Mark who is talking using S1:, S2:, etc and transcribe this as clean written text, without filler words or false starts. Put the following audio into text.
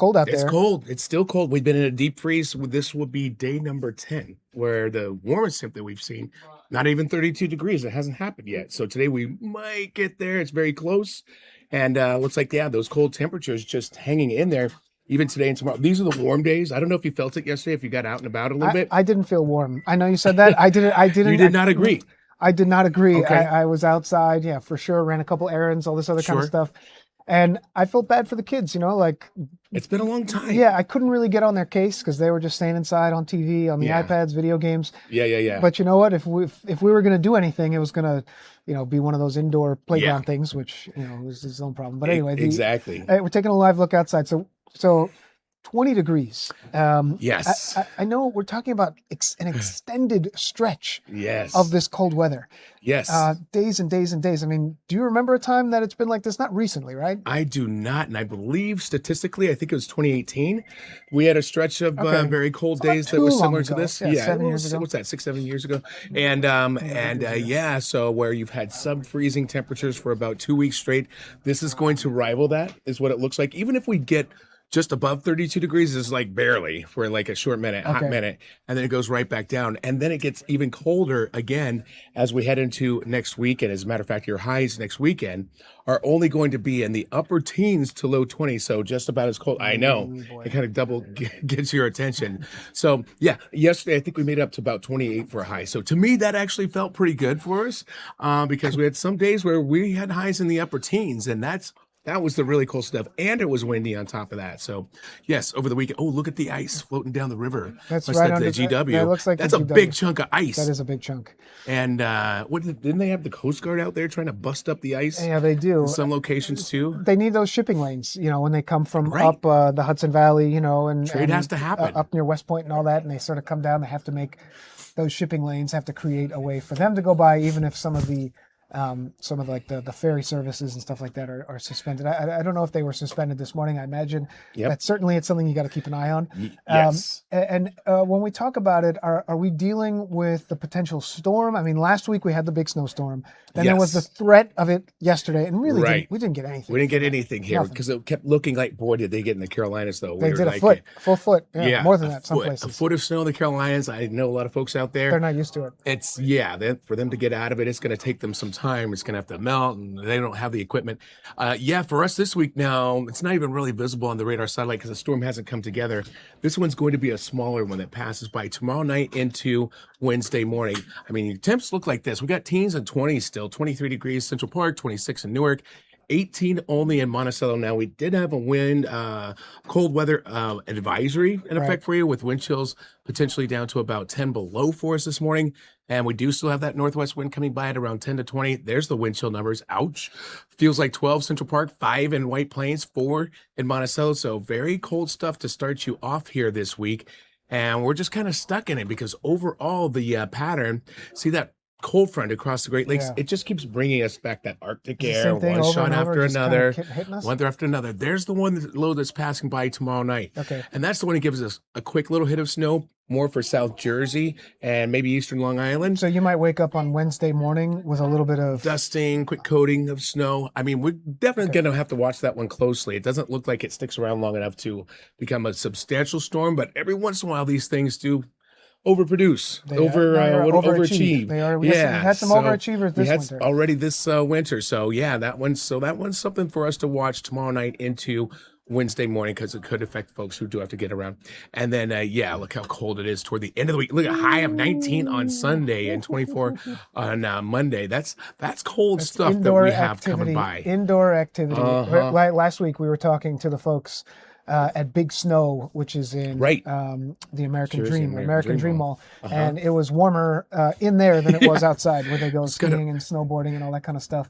S1: cold out
S2: It's
S1: there.
S2: cold. It's still cold. We've been in a deep freeze. This will be day number 10, where the warmest temp that we've seen, not even 32 degrees. It hasn't happened yet. So today we might get there. It's very close. And looks like, yeah, those cold temperatures just hanging in there even today and tomorrow. These are the warm days. I don't know if you felt it yesterday, if you got out and about a little bit.
S1: I didn't feel warm. I know you said that. I didn't.
S2: You did not agree.
S1: I did not agree.
S2: Okay.
S1: I was outside, yeah, for sure. Ran a couple errands, all this other kind of
S2: Sure.
S1: stuff. And I felt bad for the kids, like,
S2: It's been a long time.
S1: yeah, I couldn't really get on their case because they were just staying inside on TV, on the
S2: Yeah.
S1: iPads, video games.
S2: Yeah.
S1: But you know what? If we were going to do anything, it was going to, be one of those indoor playground things, which, was its own problem. But anyway,
S2: exactly.
S1: we're taking a live look outside. So 20 degrees.
S2: Yes.
S1: I know we're talking about an extended stretch
S2: Yes.
S1: of this cold weather.
S2: Yes.
S1: Days and days and days. I mean, do you remember a time that it's been like this? Not recently, right?
S2: I do not. And I believe statistically, I think it was 2018. We had a stretch of
S1: Okay.
S2: very cold
S1: It's not
S2: days that
S1: too
S2: were
S1: long
S2: similar to
S1: ago.
S2: this.
S1: Yeah, 7 years ago.
S2: What's that? 6, 7 years ago. And yeah, so where you've had sub-freezing temperatures for about 2 weeks straight, this is going to rival that, is what it looks like. Even if we get just above 32 degrees, is like barely for like a short minute, hot
S1: Okay.
S2: minute, and then it goes right back down. And then it gets even colder again as we head into next weekend. As a matter of fact, your highs next weekend are only going to be in the upper teens to low 20s. So just about as cold. I know
S1: boy.
S2: it kind of double gets your attention. So yeah, yesterday I think we made it up to about 28 for a high. So to me, that actually felt pretty good for us because we had some days where we had highs in the upper teens, and that was the really cool stuff. And it was windy on top of that. So, yes, over the weekend. Oh, look at the ice floating down the river.
S1: That's
S2: Looks
S1: right
S2: like
S1: under
S2: the GW.
S1: that looks like the
S2: That's a
S1: GW.
S2: big chunk of ice.
S1: That is a big chunk.
S2: And didn't they have the Coast Guard out there trying to bust up the ice?
S1: Yeah, they do.
S2: In some locations too.
S1: They need those shipping lanes, when they come from
S2: Right.
S1: up the Hudson Valley, and
S2: Trade has to happen.
S1: up near West Point and all that, and they sort of come down. They have to make those shipping lanes, have to create a way for them to go by, even if some of the like the ferry services and stuff like that are suspended. I don't know if they were suspended this morning. I imagine that certainly it's something you got to keep an eye on.
S2: Yes.
S1: And when we talk about it, are we dealing with the potential storm? I mean, last week we had the big snowstorm. Then there was the threat of it yesterday, and really we didn't get anything.
S2: We didn't get anything here because it kept looking like, boy, did they get in the Carolinas though.
S1: They did a full foot, more than that some
S2: A
S1: places.
S2: foot of snow in the Carolinas. I know a lot of folks out there.
S1: They're not used to it.
S2: It's for them to get out of it, it's going to take them some time. It's going to have to melt, and they don't have the equipment. For us this week now, it's not even really visible on the radar satellite because the storm hasn't come together. This one's going to be a smaller one that passes by tomorrow night into Wednesday morning. I mean, temps look like this. We got teens and 20s still, 23 degrees Central Park, 26 in Newark. 18 only in Monticello. Now, we did have a wind, cold weather advisory in effect for you, with wind chills potentially down to about 10 below for us this morning. And we do still have that northwest wind coming by at around 10 to 20. There's the wind chill numbers. Ouch. Feels like 12 Central Park, 5 in White Plains, 4 in Monticello. So very cold stuff to start you off here this week. And we're just kind of stuck in it because overall the pattern, see that cold front across the Great Lakes, it just keeps bringing us back that Arctic air, one shot after another, one after another. There's the one low that's passing by tomorrow night.
S1: Okay.
S2: And that's the one that gives us a quick little hit of snow, more for South Jersey and maybe Eastern Long Island.
S1: So you might wake up on Wednesday morning with a little bit of
S2: dusting, quick coating of snow. I mean, we're definitely going to have to watch that one closely. It doesn't look like it sticks around long enough to become a substantial storm, but every once in a while these things do overproduce, overachieve.
S1: They are. We had some overachievers this winter.
S2: Already this winter. So that one's something for us to watch tomorrow night into Wednesday morning because it could affect folks who do have to get around. And then look how cold it is toward the end of the week. Look at a high of 19 on Sunday and 24 on Monday. That's cold stuff that we have coming by.
S1: Indoor activity. Last week we were talking to the folks at Big Snow, which is in the American Dream Mall. And it was warmer in there than it was outside, where they go skiing and snowboarding and all that kind of stuff.